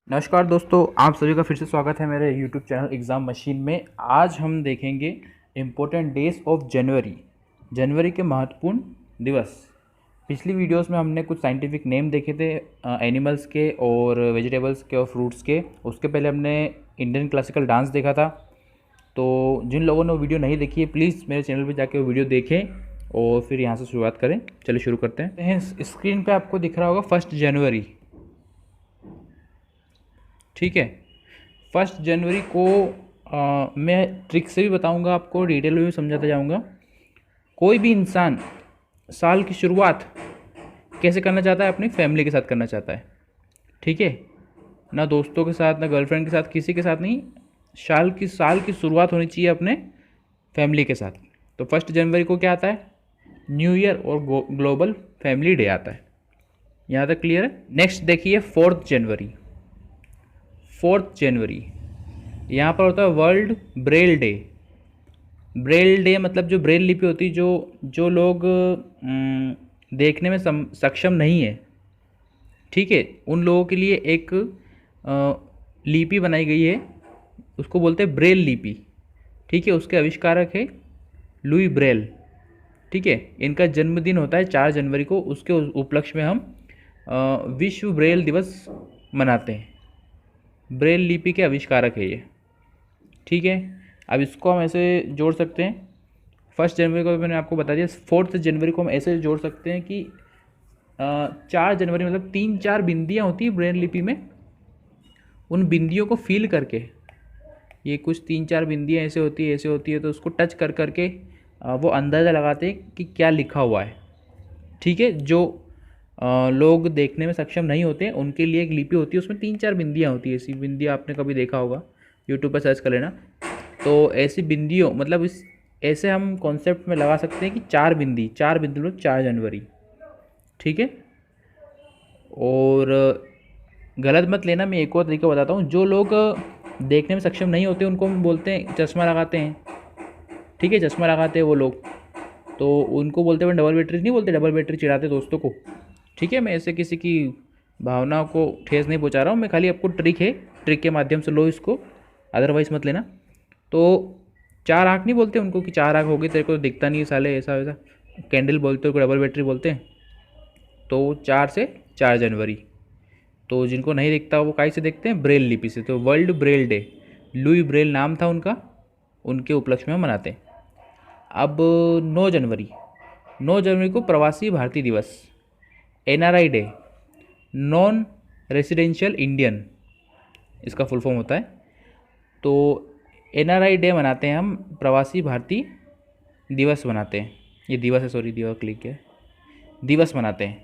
नमस्कार दोस्तों, आप सभी का फिर से स्वागत है मेरे यूट्यूब चैनल एग्ज़ाम मशीन में। आज हम देखेंगे इम्पोर्टेंट डेज ऑफ जनवरी, जनवरी के महत्वपूर्ण दिवस। पिछली वीडियोस में हमने कुछ साइंटिफिक नेम देखे थे एनिमल्स के और वेजिटेबल्स के और फ्रूट्स के। उसके पहले हमने इंडियन क्लासिकल डांस देखा था। तो जिन लोगों ने वो वीडियो नहीं देखी है, प्लीज़ मेरे चैनल पर जाके वो वीडियो देखें और फिर यहाँ से शुरुआत करें। चलिए शुरू करते हैं। स्क्रीन पर आपको दिख रहा होगा 1 जनवरी, ठीक है। 1 जनवरी को मैं ट्रिक से भी बताऊंगा, आपको डिटेल में भी समझाता जाऊंगा। कोई भी इंसान साल की शुरुआत कैसे करना चाहता है? अपनी फैमिली के साथ करना चाहता है, ठीक है। ना दोस्तों के साथ, ना गर्लफ्रेंड के साथ, किसी के साथ नहीं। साल की शुरुआत होनी चाहिए अपने फैमिली के साथ। तो 1 जनवरी को क्या आता है? न्यू ईयर और ग्लोबल फैमिली डे आता है। यहाँ तक क्लियर है। नेक्स्ट देखिए 4 जनवरी। 4 जनवरी यहाँ पर होता है world Braille day. Braille day मतलब जो ब्रेल लिपि होती है, जो लोग देखने में सक्षम नहीं है, ठीक है, उन लोगों के लिए एक लिपि बनाई गई है, उसको बोलते हैं ब्रेल लिपि, ठीक है। उसके आविष्कारक है लुई ब्रेल, ठीक है। इनका जन्मदिन होता है 4 जनवरी को। उसके उपलक्ष्य में हम विश्व ब्रेल दिवस मनाते हैं। ब्रेल लिपि के आविष्कारक है ये, ठीक है। अब इसको हम ऐसे जोड़ सकते हैं। 1 जनवरी को मैंने आपको बता दिया। 4 जनवरी को हम ऐसे जोड़ सकते हैं कि 4 जनवरी मतलब 3-4 बिंदियाँ होती है ब्रेल लिपि में। उन बिंदियों को फील करके, ये कुछ 3-4 बिंदियाँ ऐसे होती है, तो उसको टच कर करके वो अंदाज़ा लगाते हैं कि क्या लिखा हुआ है, ठीक है। जो लोग देखने में सक्षम नहीं होते उनके लिए एक लिपि होती है, उसमें 3-4 बिंदियाँ होती है। ऐसी बिंदियाँ आपने कभी देखा होगा, यूट्यूब पर सर्च कर लेना। तो ऐसी बिंदियों मतलब ऐसे हम कॉन्सेप्ट में लगा सकते हैं कि 4 बिंदी 4 जनवरी, ठीक है। और गलत मत लेना, मैं एक और तरीका बताता हूँ। जो लोग देखने में सक्षम नहीं होते उनको हम बोलते हैं चश्मा लगाते हैं, ठीक है। चश्मा लगाते हैं वो लोग, तो उनको बोलते हैं डबल बैटरी नहीं बोलते, डबल बैटरी चिढ़ाते दोस्तों को, ठीक है। मैं ऐसे किसी की भावनाओं को ठेस नहीं पहुंचा रहा हूँ, मैं खाली आपको ट्रिक के माध्यम से लो इसको, अदरवाइज मत लेना। तो 4 आँख नहीं बोलते उनको कि 4 आँख हो गई तेरे को दिखता नहीं है साले, ऐसा वैसा। कैंडल बोलते हो, डबल बैटरी बोलते हैं। तो 4 से 4 जनवरी। तो जिनको नहीं दिखता वो काहे से देखते हैं? ब्रेल लिपि से। तो world Braille day, Louis Braille नाम था उनका, उनके उपलक्ष्य में मनाते हैं। अब 9 जनवरी, 9 जनवरी को प्रवासी भारतीय दिवस, NRI day, non residential Indian, इसका फुल फॉर्म होता है। तो NRI डे मनाते हैं हम, प्रवासी भारतीय दिवस मनाते हैं। ये दिवस है, सॉरी दिवस क्लिक है, दिवस मनाते हैं।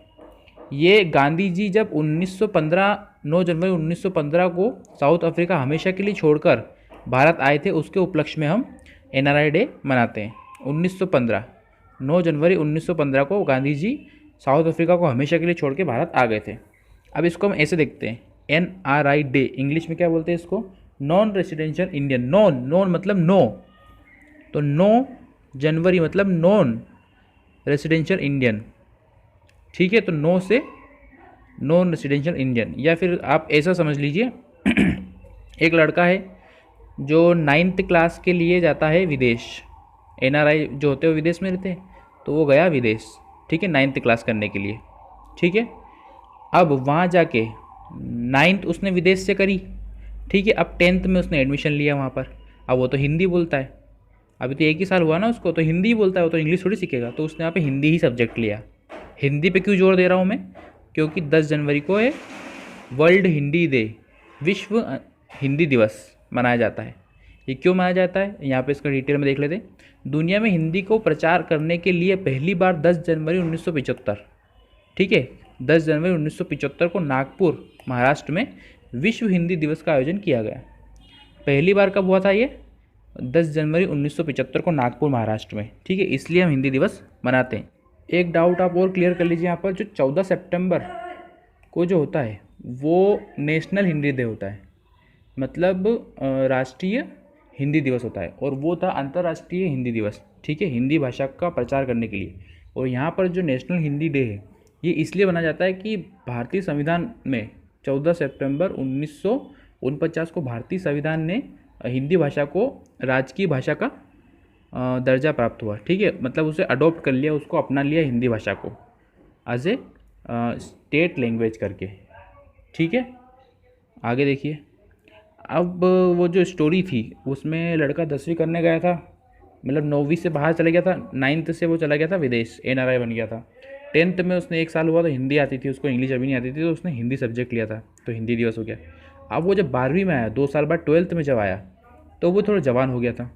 ये गांधी जी जब 1915 9 जनवरी 1915 को साउथ अफ्रीका हमेशा के लिए छोड़कर भारत आए थे, उसके उपलक्ष्य में हम NRI डे मनाते हैं। 1915 9 जनवरी 1915 को गांधी जी साउथ अफ्रीका को हमेशा के लिए छोड़ के भारत आ गए थे। अब इसको हम ऐसे देखते हैं, NRI डे इंग्लिश में क्या बोलते हैं इसको? Non residential Indian. नॉन मतलब नो, तो 9 जनवरी मतलब नॉन रेसिडेंशियल इंडियन, ठीक है। तो 9 से नॉन रेसिडेंशियल इंडियन, या फिर आप ऐसा समझ लीजिए एक लड़का है जो 9th क्लास के लिए जाता है विदेश। NRI जो होते हैं विदेश में रहते हैं, तो वो गया विदेश, ठीक है, 9th क्लास करने के लिए, ठीक है। अब वहाँ जाके 9th उसने विदेश से करी, ठीक है। अब 10th में उसने एडमिशन लिया वहाँ पर। अब वो तो हिंदी बोलता है, अभी तो 1 ही साल हुआ ना उसको, तो हिंदी ही बोलता है, वो तो इंग्लिश थोड़ी सीखेगा। तो उसने यहाँ पे हिंदी ही सब्जेक्ट लिया। हिंदी पे क्यों जोर दे रहा हूँ मैं? क्योंकि 10 जनवरी को है वर्ल्ड हिंदी डे, विश्व हिंदी दिवस मनाया जाता है। ये क्यों मनाया जाता है, यहाँ पे इसका डिटेल में देख लेते हैं। दुनिया में हिंदी को प्रचार करने के लिए पहली बार 10 जनवरी 1975, ठीक है, 10 जनवरी 1975 को नागपुर महाराष्ट्र में विश्व हिंदी दिवस का आयोजन किया गया। पहली बार कब हुआ था ये? 10 जनवरी 1975 को नागपुर महाराष्ट्र में, ठीक है। इसलिए हम हिंदी दिवस मनाते हैं। एक डाउट आप और क्लियर कर लीजिए यहाँ पर, जो 14 सितंबर को जो होता है वो नेशनल हिंदी डे होता है, मतलब राष्ट्रीय हिंदी दिवस होता है, और वो था अंतर्राष्ट्रीय हिंदी दिवस, ठीक है, हिंदी भाषा का प्रचार करने के लिए। और यहाँ पर जो नेशनल हिंदी डे है ये इसलिए मनाया जाता है कि भारतीय संविधान में 14 सितंबर 1949 को भारतीय संविधान ने हिंदी भाषा को राजकीय भाषा का दर्जा प्राप्त हुआ। ठीक है, मतलब उसे अडॉप्ट कर लिया, उसको अपना लिया हिंदी भाषा को एज ए स्टेट लैंग्वेज करके। ठीक है, आगे देखिए। अब वो जो स्टोरी थी उसमें लड़का 10वीं करने गया था, मतलब 9वीं से बाहर चला गया था, 9th से वो चला गया था विदेश, NRI बन गया था। 10th में उसने 1 साल हुआ तो हिंदी आती थी उसको, इंग्लिश अभी नहीं आती थी, तो उसने हिंदी सब्जेक्ट लिया था, तो हिंदी दिवस हो गया। अब वो जब 12वीं में आया, 2 साल बाद 12th में जब आया, तो वो थोड़ा जवान हो गया था।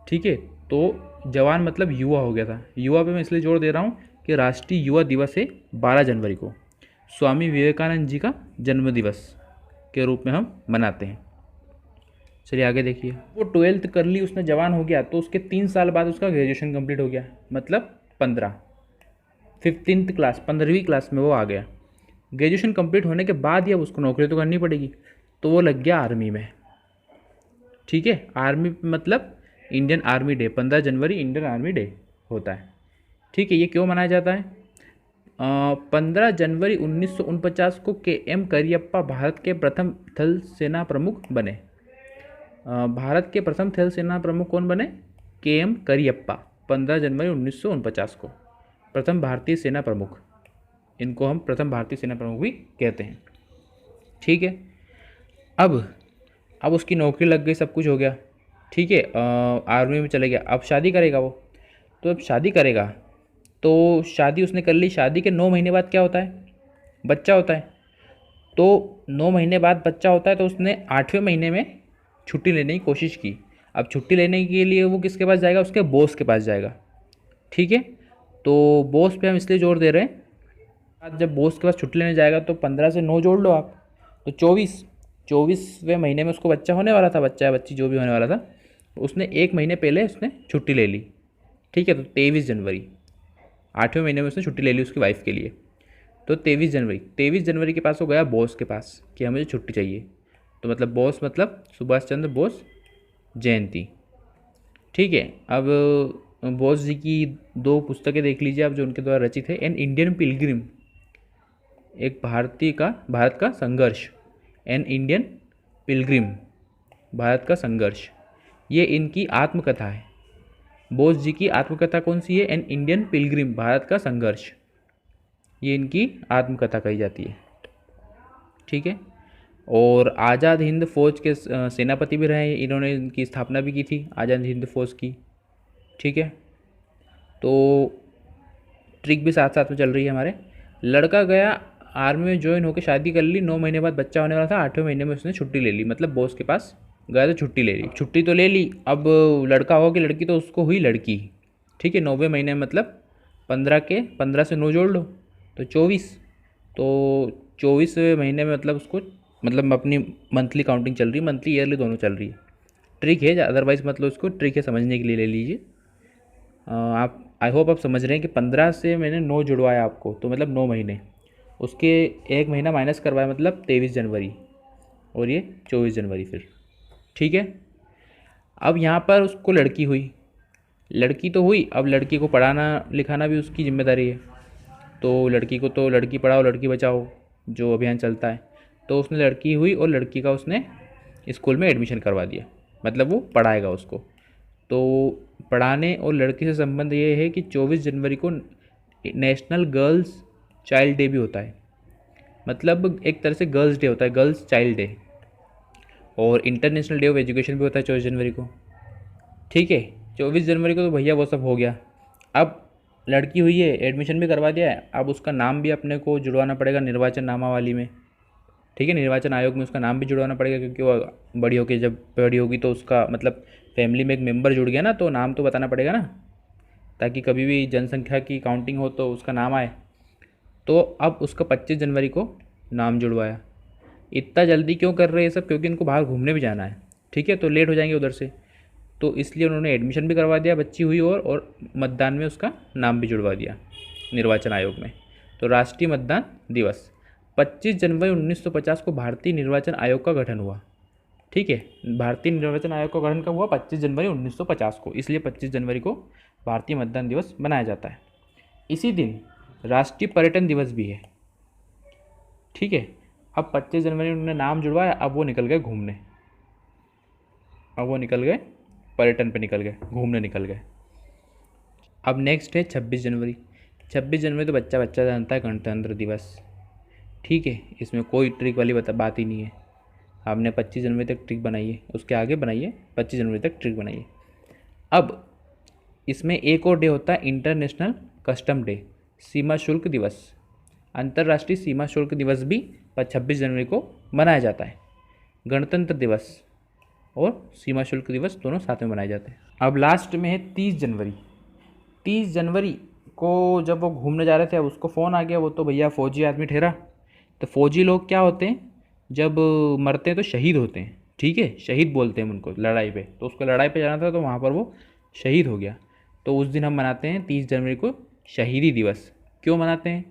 ठीक है, तो जवान मतलब युवा हो गया था। युवा पे मैं इसलिए जोर दे रहा हूँ कि राष्ट्रीय युवा दिवस है 12 जनवरी को, स्वामी विवेकानंद जी का जन्म दिवस के रूप में हम मनाते हैं। चलिए आगे देखिए। वो 12th कर ली उसने, जवान हो गया, तो उसके 3 साल बाद उसका ग्रेजुएशन कंप्लीट हो गया, मतलब 15th क्लास, 15वीं क्लास में वो आ गया। ग्रेजुएशन कंप्लीट होने के बाद ही अब उसको नौकरी तो करनी पड़ेगी, तो वो लग गया आर्मी में। ठीक है, आर्मी मतलब इंडियन आर्मी डे, 15 जनवरी इंडियन आर्मी डे होता है। ठीक है, ये क्यों मनाया जाता है? 15 जनवरी 1949 को KM करियप्पा भारत के प्रथम थल सेना प्रमुख बने। भारत के प्रथम थल सेना प्रमुख कौन बने? KM करियप्पा, 15 जनवरी 1949 को प्रथम भारतीय सेना प्रमुख। इनको हम प्रथम भारतीय सेना प्रमुख भी कहते हैं। ठीक है, अब उसकी नौकरी लग गई, सब कुछ हो गया। ठीक है, आर्मी में चले गया। अब शादी करेगा वो, तो अब शादी करेगा तो शादी उसने कर ली। शादी के 9 महीने बाद क्या होता है? बच्चा होता है। तो 9 महीने बाद बच्चा होता है, तो उसने 8वें महीने में छुट्टी लेने की कोशिश की। अब छुट्टी लेने के लिए वो किसके पास जाएगा? उसके बॉस के पास जाएगा। ठीक है, तो बॉस पे हम इसलिए जोर दे रहे हैं, आज जब बॉस के पास छुट्टी लेने जाएगा तो 15 से 9 जोड़ लो आप, तो 24वें महीने में उसको बच्चा होने वाला था, बच्चा या बच्ची जो भी होने वाला था, तो उसने 1 महीने पहले उसने छुट्टी ले ली। ठीक है, तो 23 जनवरी, 8वें महीने में उसने छुट्टी ले ली उसकी वाइफ के लिए। तो 23 जनवरी के पास वो गया बॉस के पास कि हमें छुट्टी चाहिए। तो मतलब बॉस मतलब सुभाष चंद्र बोस जयंती। ठीक है, अब बोस जी की 2 पुस्तकें देख लीजिए आप जो उनके द्वारा रचित है। एन इंडियन पिलग्रिम, एक भारत का संघर्ष। एन इंडियन पिलग्रिम, भारत का संघर्ष, ये इनकी आत्मकथा है। बोस जी की आत्मकथा कौन सी है? एन इंडियन पिलग्रिम, भारत का संघर्ष, ये इनकी आत्मकथा कही जाती है। ठीक है, और आज़ाद हिंद फौज के सेनापति भी रहे, इन्होंने इनकी स्थापना भी की थी आज़ाद हिंद फौज की। ठीक है, तो ट्रिक भी साथ साथ में चल रही है हमारे। लड़का गया आर्मी में ज्वाइन होकर शादी कर ली, 9 महीने बाद बच्चा होने वाला था, 8वें महीने में उसने छुट्टी ले ली, मतलब बॉस के पास गया तो छुट्टी ले ली। छुट्टी तो ले ली, अब लड़का हो कि लड़की, तो उसको हुई लड़की। ठीक है, 9वें महीने में मतलब 15 से 9 जोड़ लो तो 24, तो 24वें महीने में मतलब उसको, मतलब अपनी मंथली काउंटिंग चल रही है, मंथली ईयरली दोनों चल रही है। ट्रिक है, अदरवाइज़ मतलब उसको ट्रिक है समझने के लिए ले लीजिए। आप, आई होप आप समझ रहे हैं कि 15 से मैंने 9 जुड़वाया आपको, तो मतलब 9 महीने, उसके 1 महीना माइनस करवाया, मतलब 23 जनवरी, और ये 24 जनवरी फिर। ठीक है, अब यहाँ पर उसको लड़की हुई, लड़की तो हुई, अब लड़की को पढ़ाना लिखाना भी उसकी जिम्मेदारी है। तो लड़की को तो लड़की पढ़ाओ लड़की बचाओ जो अभियान चलता है, तो उसने लड़की हुई और लड़की का उसने स्कूल में एडमिशन करवा दिया, मतलब वो पढ़ाएगा उसको। तो पढ़ाने और लड़की से संबंध ये है कि 24 जनवरी को नेशनल गर्ल्स चाइल्ड डे भी होता है, मतलब एक तरह से गर्ल्स डे होता है, गर्ल्स चाइल्ड डे, और इंटरनेशनल डे ऑफ एजुकेशन भी होता है 24 जनवरी को। ठीक है, 24 जनवरी को तो भैया वो सब हो गया। अब लड़की हुई है, एडमिशन भी करवा दिया है, अब उसका नाम भी अपने को जुड़वाना पड़ेगा निर्वाचन नामावली में। ठीक है, निर्वाचन आयोग में उसका नाम भी जुड़वाना पड़ेगा, क्योंकि वो बड़ी होगी, जब बड़ी होगी तो उसका मतलब फैमिली में एक मेंबर जुड़ गया ना, तो नाम तो बताना पड़ेगा ना, ताकि कभी भी जनसंख्या की काउंटिंग हो तो उसका नाम आए। तो अब उसका 25 जनवरी को नाम जुड़वाया। इतना जल्दी क्यों कर रहे हैं सब? क्योंकि इनको बाहर घूमने भी जाना है। ठीक है, तो लेट हो जाएंगे उधर से, तो इसलिए उन्होंने एडमिशन भी करवा दिया, बच्ची हुई, और मतदान में उसका नाम भी जुड़वा दिया निर्वाचन आयोग में। तो राष्ट्रीय मतदान दिवस 25 जनवरी 1950 को भारतीय निर्वाचन आयोग का गठन हुआ। ठीक है, भारतीय निर्वाचन आयोग का गठन कब हुआ? 25 जनवरी 1950 को, इसलिए 25 जनवरी को भारतीय मतदान दिवस मनाया जाता है। इसी दिन राष्ट्रीय पर्यटन दिवस भी है। ठीक है, अब 25 जनवरी उन्होंने नाम जुड़वाया, अब वो निकल गए घूमने, अब वो निकल गए पर्यटन पे, निकल गए घूमने निकल गए। अब नेक्स्ट है 26 जनवरी। 26 जनवरी तो बच्चा बच्चा जानता है, गणतंत्र दिवस। ठीक है, इसमें कोई ट्रिक वाली बात ही नहीं है। आपने 25 जनवरी तक ट्रिक बनाइए, उसके आगे बनाइए, 25 जनवरी तक ट्रिक बनाइए। अब इसमें एक और डे होता है, इंटरनेशनल कस्टम डे, सीमा शुल्क दिवस। अंतर्राष्ट्रीय सीमा शुल्क दिवस भी 26 जनवरी को मनाया जाता है। गणतंत्र दिवस और सीमा शुल्क दिवस दोनों साथ में मनाए जाते हैं। अब लास्ट में है 30 जनवरी। 30 जनवरी को जब वो घूमने जा रहे थे, अब उसको फ़ोन आ गया, वो तो भैया फ़ौजी आदमी ठहरा। तो फ़ौजी लोग क्या होते हैं, जब मरते हैं तो शहीद होते हैं। ठीक है, शहीद बोलते हैं उनको लड़ाई पे, तो उसको लड़ाई पे जाना था, तो वहाँ पर वो शहीद हो गया। तो उस दिन हम मनाते हैं 30 जनवरी को शहीदी दिवस। क्यों मनाते हैं?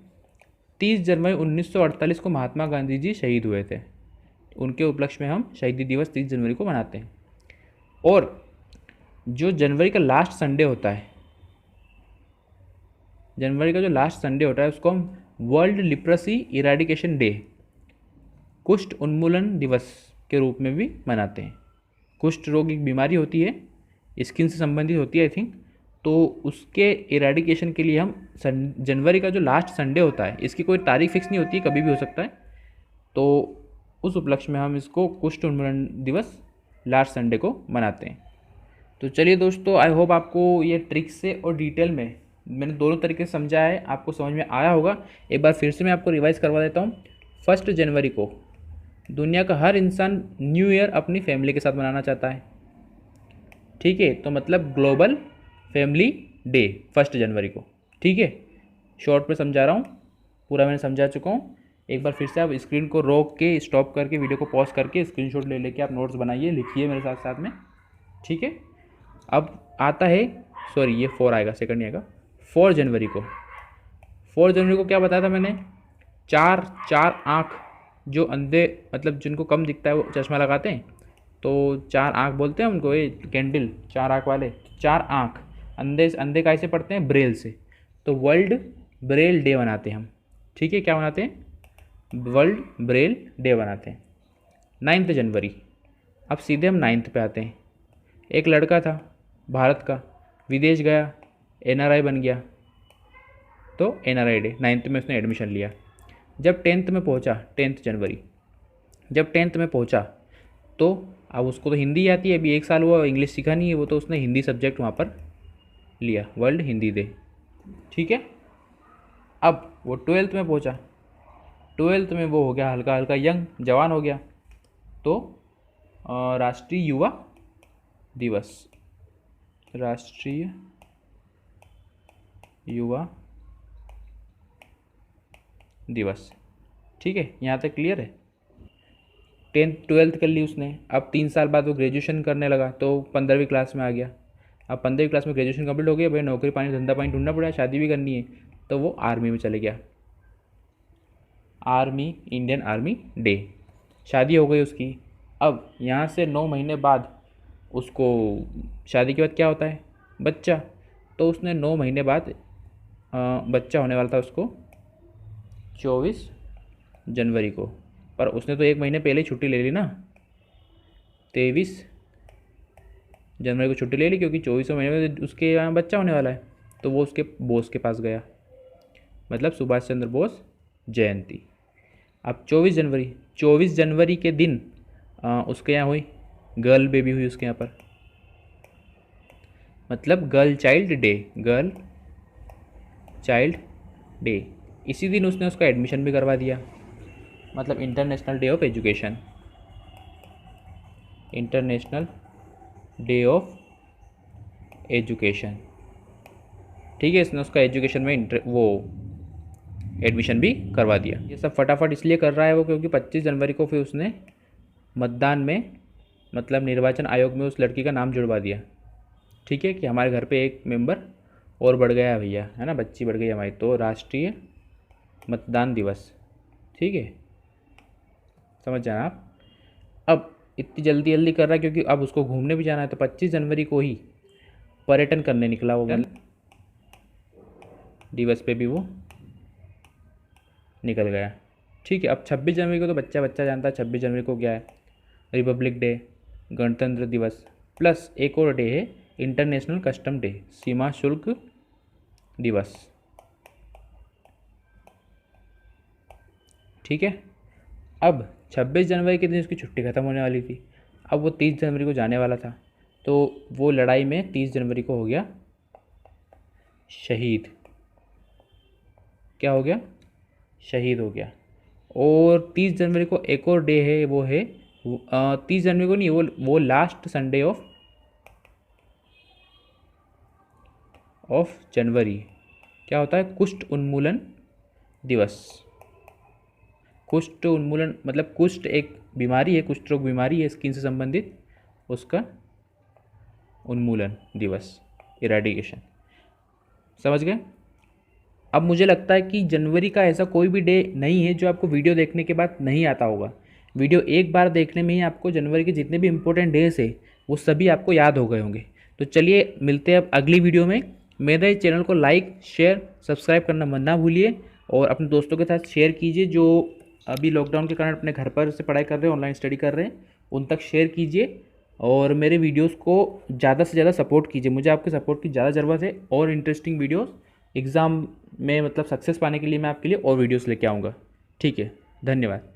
30 जनवरी 1948 को महात्मा गांधी जी शहीद हुए थे, उनके उपलक्ष्य में हम शहीदी दिवस 30 जनवरी को मनाते हैं। और जो जनवरी का लास्ट संडे होता है, जनवरी का जो लास्ट संडे होता है, उसको हम वर्ल्ड लिप्रेसी इरेडिकेशन डे, कुष्ठ उन्मूलन दिवस के रूप में भी मनाते हैं। कुष्ठ रोग एक बीमारी होती है, स्किन से संबंधित होती है आई थिंक, तो उसके इरेडिकेशन के लिए हम जनवरी का जो लास्ट संडे होता है, इसकी कोई तारीख फिक्स नहीं होती है, कभी भी हो सकता है, तो उस उपलक्ष्य में हम इसको कुष्ठ उन्मूलन दिवस लास्ट संडे को मनाते हैं। तो चलिए दोस्तों, आई होप आपको ये ट्रिक से और डिटेल में मैंने दोनों तरीके से समझा है, आपको समझ में आया होगा। एक बार फिर से मैं आपको रिवाइज़ करवा देता हूँ। 1 जनवरी को दुनिया का हर इंसान न्यू ईयर अपनी फैमिली के साथ मनाना चाहता है। ठीक है, तो मतलब ग्लोबल फैमिली डे 1 जनवरी को। ठीक है, शॉर्ट में समझा रहा हूँ, पूरा मैंने समझा चुका हूँ। एक बार फिर से आप स्क्रीन को रोक के, स्टॉप करके, वीडियो को पॉज करके स्क्रीनशॉट ले लेके आप नोट्स बनाइए, लिखिए मेरे साथ साथ में। ठीक है, अब आता है, सॉरी ये 4 आएगा, सेकंड नहीं आएगा। 4 जनवरी को, 4 जनवरी को क्या बताया था मैंने? चार चार आँख, जो अंधे मतलब जिनको कम दिखता है वो चश्मा लगाते हैं, तो 4 आँख बोलते हैं उनको, ये कैंडल 4 आँख वाले, 4 आँख। अंधे अंधे कैसे पढ़ते हैं? ब्रेल से। तो वर्ल्ड ब्रेल डे मनाते हैं हम। ठीक है, क्या मनाते हैं? वर्ल्ड ब्रेल डे मनाते हैं। 9 जनवरी, अब सीधे हम 9 पे आते हैं। एक लड़का था भारत का, विदेश गया, एनआरआई बन गया, तो एनआरआई डे 9 में उसने एडमिशन लिया। जब 10th में पहुंचा, 10 जनवरी, जब 10th में पहुंचा, तो अब उसको तो हिंदी आती है, अभी 1 साल हुआ, इंग्लिश सीखा नहीं है वो, तो उसने हिंदी सब्जेक्ट वहाँ पर लिया, वर्ल्ड हिंदी डे। ठीक है, अब वो 12th में पहुंचा, 12th में वो हो गया हल्का हल्का यंग, जवान हो गया, तो राष्ट्रीय युवा दिवस, राष्ट्रीय युवा दिवस। ठीक है, यहाँ तक क्लियर है? 10th 12th कर ली उसने, अब 3 साल बाद वो ग्रेजुएशन करने लगा, तो 15वीं क्लास में आ गया। अब 15वीं क्लास में ग्रेजुएशन कंप्लीट हो गया, भाई नौकरी पानी धंधा पानी ढूंढना पड़ा, शादी भी करनी है, तो वो आर्मी में चले गया। आर्मी, इंडियन आर्मी डे, शादी हो गई उसकी। अब यहाँ से 9 महीने बाद उसको, शादी के बाद क्या होता है? बच्चा। तो उसने 9 महीने बाद बच्चा होने वाला था उसको 24 जनवरी को, पर उसने तो 1 महीने पहले ही छुट्टी ले ली ना, 23 जनवरी को छुट्टी ले ली, क्योंकि 24वें महीने में उसके यहाँ बच्चा होने वाला है। तो वो उसके बॉस के पास गया, मतलब सुभाष चंद्र बोस जयंती। अब 24 जनवरी के दिन उसके यहाँ हुई गर्ल बेबी, हुई उसके यहाँ पर, मतलब girl child day, girl child day. इसी दिन उसने उसका एडमिशन भी करवा दिया, मतलब international day of education, international day of education. ठीक है, इसने उसका एजुकेशन में वो एडमिशन भी करवा दिया। ये सब फटाफट इसलिए कर रहा है वो, क्योंकि 25 जनवरी को फिर उसने मतदान में, मतलब निर्वाचन आयोग में उस लड़की का नाम जुड़वा दिया। ठीक है, कि हमारे घर पे एक मेंबर और बढ़ गया भैया, है ना, बच्ची बढ़ गई हमारी, तो राष्ट्रीय मतदान दिवस। ठीक है, समझ जाना आप। अब इतनी जल्दी जल्दी कर रहा है क्योंकि अब उसको घूमने भी जाना है, तो 25 जनवरी को ही पर्यटन करने निकला वो, दिवस पे भी वो निकल गया। ठीक है। अब 26 जनवरी को तो बच्चा बच्चा जानता है 26 जनवरी को क्या है, रिपब्लिक डे, गणतंत्र दिवस, प्लस एक और डे है इंटरनेशनल कस्टम डे, सीमा शुल्क दिवस। ठीक है। अब 26 जनवरी के दिन उसकी छुट्टी ख़त्म होने वाली थी, अब वो 30 जनवरी को जाने वाला था, तो वो लड़ाई में 30 जनवरी को हो गया शहीद। क्या हो गया? शहीद हो गया। और 30 जनवरी को एक और डे है, वो है 30 जनवरी को नहीं, वो लास्ट संडे ऑफ जनवरी क्या होता है? कुष्ठ उन्मूलन दिवस। कुष्ठ उन्मूलन मतलब कुष्ठ एक बीमारी है, कुष्ठ रोग बीमारी है स्किन से संबंधित, उसका उन्मूलन दिवस, इरेडिकेशन। समझ गए? अब मुझे लगता है कि जनवरी का ऐसा कोई भी डे नहीं है जो आपको वीडियो देखने के बाद नहीं आता होगा। वीडियो एक बार देखने में ही आपको जनवरी के जितने भी इंपॉर्टेंट डेज है वो सभी आपको याद हो गए होंगे। तो चलिए मिलते हैं अब अगली वीडियो में। मेरे चैनल को लाइक शेयर सब्सक्राइब करना मत ना भूलिए, और अपने दोस्तों के साथ शेयर कीजिए जो अभी लॉकडाउन के कारण अपने घर पर से पढ़ाई कर रहे हैं, ऑनलाइन स्टडी कर रहे हैं, उन तक शेयर कीजिए। और मेरे वीडियोस को ज़्यादा से ज़्यादा सपोर्ट कीजिए, मुझे आपके सपोर्ट की ज़्यादा ज़रूरत है। और इंटरेस्टिंग वीडियोस एग्ज़ाम में मतलब सक्सेस पाने के लिए मैं आपके लिए और वीडियोस लेके आऊँगा। ठीक है, धन्यवाद।